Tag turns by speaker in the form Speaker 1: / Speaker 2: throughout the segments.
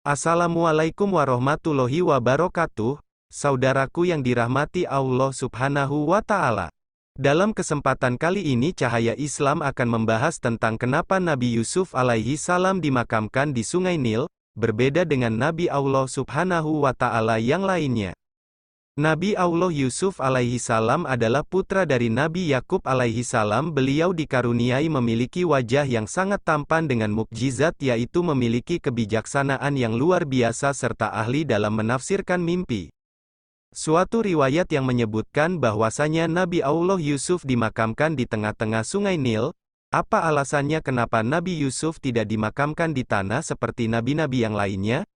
Speaker 1: Assalamualaikum warahmatullahi wabarakatuh, saudaraku yang dirahmati Allah Subhanahu wa Ta'ala. Dalam kesempatan kali ini, Cahaya Islam akan membahas tentang kenapa Nabi Yusuf alaihi salam dimakamkan di Sungai Nil, berbeda dengan Nabi Allah Subhanahu wa Ta'ala yang lainnya. Nabi Allah Yusuf alaihi salam adalah putra dari Nabi Yakub alaihi salam. Beliau dikaruniai memiliki wajah yang sangat tampan dengan mukjizat, yaitu memiliki kebijaksanaan yang luar biasa serta ahli dalam menafsirkan mimpi. Suatu riwayat yang menyebutkan bahwasanya Nabi Allah Yusuf dimakamkan di tengah-tengah Sungai Nil. Apa alasannya kenapa Nabi Yusuf tidak dimakamkan di tanah seperti nabi-nabi yang lainnya?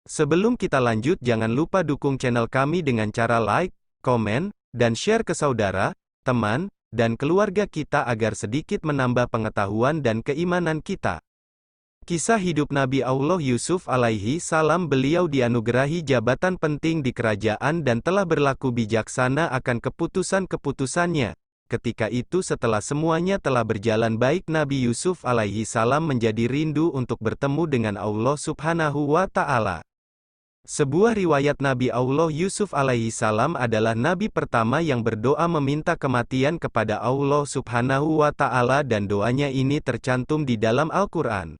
Speaker 1: Sebelum kita lanjut, jangan lupa dukung channel kami dengan cara like, komen, dan share ke saudara, teman, dan keluarga kita agar sedikit menambah pengetahuan dan keimanan kita. Kisah hidup Nabi Allah Yusuf alaihi salam. Beliau dianugerahi jabatan penting di kerajaan dan telah berlaku bijaksana akan keputusan-keputusannya. Ketika itu, setelah semuanya telah berjalan baik, Nabi Yusuf alaihi salam menjadi rindu untuk bertemu dengan Allah Subhanahu wa Ta'ala. Sebuah riwayat Nabi Allah Yusuf alaihi salam adalah nabi pertama yang berdoa meminta kematian kepada Allah Subhanahu wa Ta'ala, dan doanya ini tercantum di dalam Al-Quran.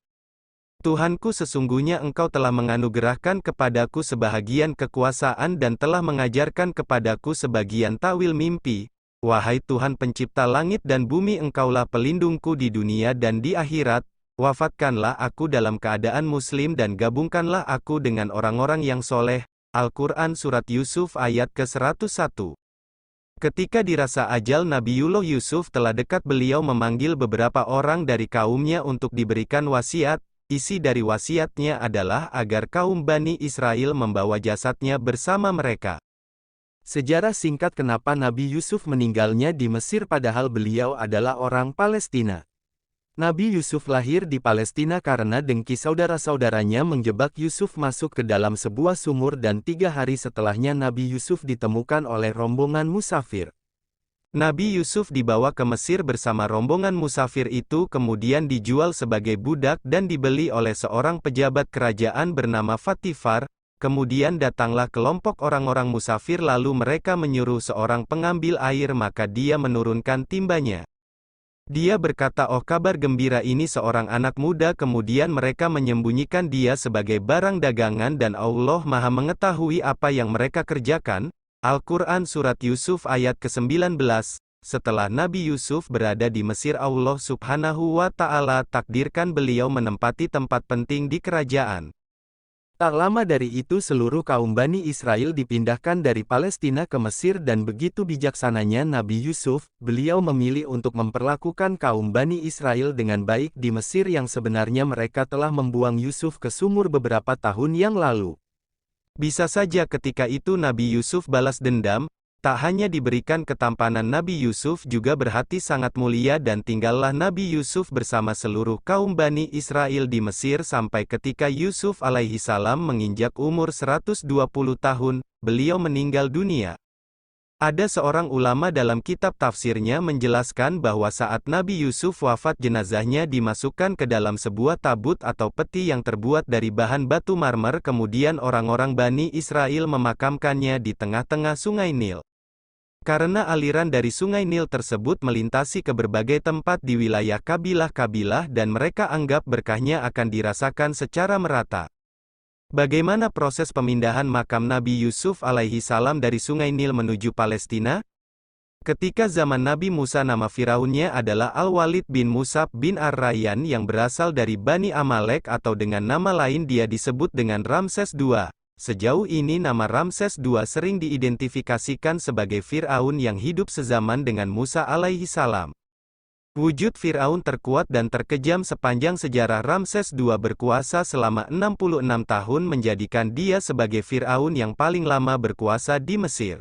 Speaker 1: Tuhanku, sesungguhnya Engkau telah menganugerahkan kepadaku sebahagian kekuasaan dan telah mengajarkan kepadaku sebagian tawil mimpi. Wahai Tuhan pencipta langit dan bumi, Engkaulah pelindungku di dunia dan di akhirat. Wafatkanlah aku dalam keadaan muslim dan gabungkanlah aku dengan orang-orang yang soleh. Al-Quran Surat Yusuf ayat ke-101. Ketika dirasa ajal Nabiullah Yusuf telah dekat, beliau memanggil beberapa orang dari kaumnya untuk diberikan wasiat. Isi dari wasiatnya adalah agar kaum Bani Israel membawa jasadnya bersama mereka. Sejarah singkat kenapa Nabi Yusuf meninggalnya di Mesir padahal beliau adalah orang Palestina. Nabi Yusuf lahir di Palestina karena dengki saudara-saudaranya menjebak Yusuf masuk ke dalam sebuah sumur, dan 3 hari setelahnya Nabi Yusuf ditemukan oleh rombongan musafir. Nabi Yusuf dibawa ke Mesir bersama rombongan musafir itu, kemudian dijual sebagai budak dan dibeli oleh seorang pejabat kerajaan bernama Fatifar. Kemudian datanglah kelompok orang-orang musafir, lalu mereka menyuruh seorang pengambil air, maka dia menurunkan timbanya. Dia berkata, "Oh, kabar gembira, ini seorang anak muda." Kemudian mereka menyembunyikan dia sebagai barang dagangan, dan Allah Maha mengetahui apa yang mereka kerjakan. Al-Quran Surat Yusuf ayat ke-19. Setelah Nabi Yusuf berada di Mesir, Allah Subhanahu wa Ta'ala takdirkan beliau menempati tempat penting di kerajaan. Tak lama dari itu, seluruh kaum Bani Israel dipindahkan dari Palestina ke Mesir, dan begitu bijaksananya Nabi Yusuf, beliau memilih untuk memperlakukan kaum Bani Israel dengan baik di Mesir yang sebenarnya mereka telah membuang Yusuf ke sumur beberapa tahun yang lalu. Bisa saja ketika itu Nabi Yusuf balas dendam. Tak hanya diberikan ketampanan, Nabi Yusuf juga berhati sangat mulia, dan tinggallah Nabi Yusuf bersama seluruh kaum Bani Israel di Mesir sampai ketika Yusuf alaihi salam menginjak umur 120 tahun, beliau meninggal dunia. Ada seorang ulama dalam kitab tafsirnya menjelaskan bahwa saat Nabi Yusuf wafat, jenazahnya dimasukkan ke dalam sebuah tabut atau peti yang terbuat dari bahan batu marmer, kemudian orang-orang Bani Israel memakamkannya di tengah-tengah Sungai Nil. Karena aliran dari Sungai Nil tersebut melintasi ke berbagai tempat di wilayah kabilah-kabilah, dan mereka anggap berkahnya akan dirasakan secara merata. Bagaimana proses pemindahan makam Nabi Yusuf alaihi salam dari Sungai Nil menuju Palestina? Ketika zaman Nabi Musa, nama Firaunnya adalah Al-Walid bin Musab bin Ar-Rayyan yang berasal dari Bani Amalek, atau dengan nama lain dia disebut dengan Ramses II. Sejauh ini nama Ramses II sering diidentifikasikan sebagai Fir'aun yang hidup sezaman dengan Musa alaihi salam. Wujud Fir'aun terkuat dan terkejam sepanjang sejarah. Ramses II berkuasa selama 66 tahun, menjadikan dia sebagai Fir'aun yang paling lama berkuasa di Mesir.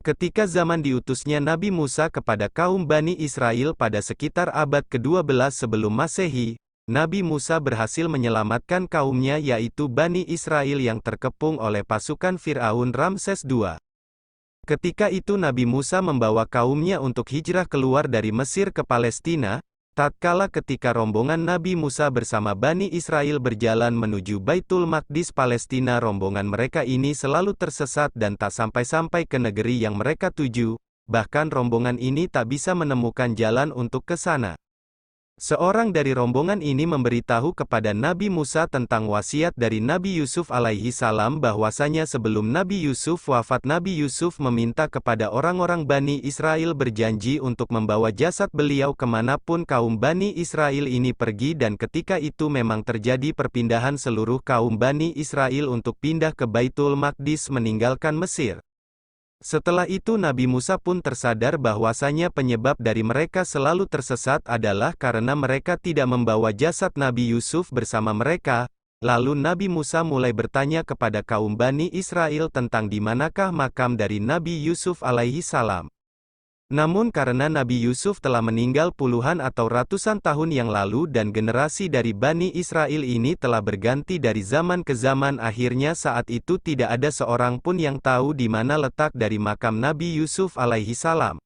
Speaker 1: Ketika zaman diutusnya Nabi Musa kepada kaum Bani Israel pada sekitar abad ke-12 sebelum Masehi, Nabi Musa berhasil menyelamatkan kaumnya, yaitu Bani Israel yang terkepung oleh pasukan Fir'aun Ramses II. Ketika itu Nabi Musa membawa kaumnya untuk hijrah keluar dari Mesir ke Palestina. Tatkala ketika rombongan Nabi Musa bersama Bani Israel berjalan menuju Baitul Maqdis Palestina, rombongan mereka ini selalu tersesat dan tak sampai-sampai ke negeri yang mereka tuju, bahkan rombongan ini tak bisa menemukan jalan untuk ke sana. Seorang dari rombongan ini memberitahu kepada Nabi Musa tentang wasiat dari Nabi Yusuf alaihi salam bahwasanya sebelum Nabi Yusuf wafat, Nabi Yusuf meminta kepada orang-orang Bani Israel berjanji untuk membawa jasad beliau kemanapun kaum Bani Israel ini pergi, dan ketika itu memang terjadi perpindahan seluruh kaum Bani Israel untuk pindah ke Baitul Maqdis meninggalkan Mesir. Setelah itu Nabi Musa pun tersadar bahwasanya penyebab dari mereka selalu tersesat adalah karena mereka tidak membawa jasad Nabi Yusuf bersama mereka. Lalu Nabi Musa mulai bertanya kepada kaum Bani Israel tentang di manakah makam dari Nabi Yusuf alaihi salam. Namun karena Nabi Yusuf telah meninggal puluhan atau ratusan tahun yang lalu dan generasi dari Bani Israel ini telah berganti dari zaman ke zaman, akhirnya saat itu tidak ada seorang pun yang tahu di mana letak dari makam Nabi Yusuf alaihi salam.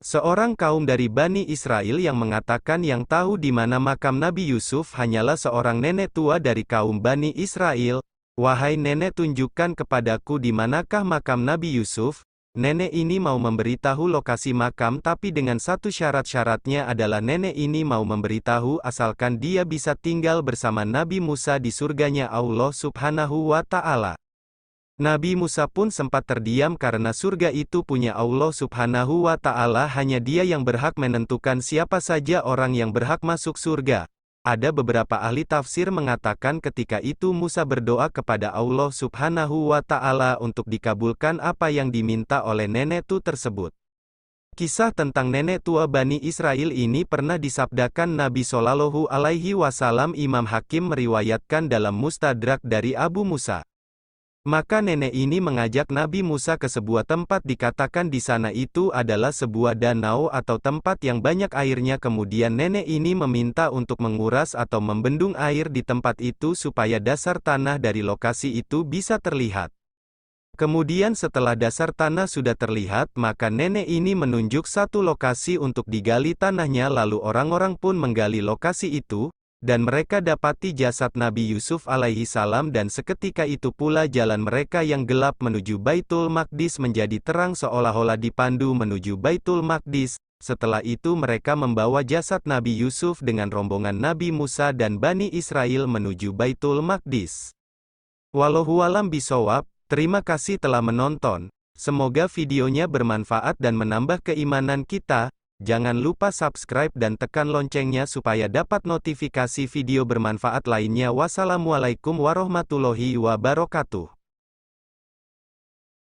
Speaker 1: Seorang kaum dari Bani Israel yang mengatakan yang tahu di mana makam Nabi Yusuf hanyalah seorang nenek tua dari kaum Bani Israel. "Wahai nenek, tunjukkan kepadaku di manakah makam Nabi Yusuf." Nenek ini mau memberitahu lokasi makam, tapi dengan satu syarat. Syaratnya adalah nenek ini mau memberitahu asalkan dia bisa tinggal bersama Nabi Musa di surganya Allah Subhanahu wa Ta'ala. Nabi Musa pun sempat terdiam karena surga itu punya Allah Subhanahu wa Ta'ala, hanya Dia yang berhak menentukan siapa saja orang yang berhak masuk surga. Ada beberapa ahli tafsir mengatakan ketika itu Musa berdoa kepada Allah Subhanahu wa Ta'ala untuk dikabulkan apa yang diminta oleh nenek tua tersebut. Kisah tentang nenek tua Bani Israel ini pernah disabdakan Nabi Shallallahu alaihi wasallam. Imam Hakim meriwayatkan dalam Mustadrak dari Abu Musa. Maka nenek ini mengajak Nabi Musa ke sebuah tempat, dikatakan di sana itu adalah sebuah danau atau tempat yang banyak airnya. Kemudian nenek ini meminta untuk menguras atau membendung air di tempat itu supaya dasar tanah dari lokasi itu bisa terlihat. Kemudian setelah dasar tanah sudah terlihat, maka nenek ini menunjuk satu lokasi untuk digali tanahnya, lalu orang-orang pun menggali lokasi itu, dan mereka dapati jasad Nabi Yusuf alaihi salam, dan seketika itu pula jalan mereka yang gelap menuju Baitul Maqdis menjadi terang seolah-olah dipandu menuju Baitul Maqdis. Setelah itu mereka membawa jasad Nabi Yusuf dengan rombongan Nabi Musa dan Bani Israel menuju Baitul Maqdis. Wallahu a'lam bishawab. Terima kasih telah menonton. Semoga videonya bermanfaat dan menambah keimanan kita. Jangan lupa subscribe dan tekan loncengnya supaya dapat notifikasi video bermanfaat lainnya. Wassalamualaikum warahmatullahi wabarakatuh.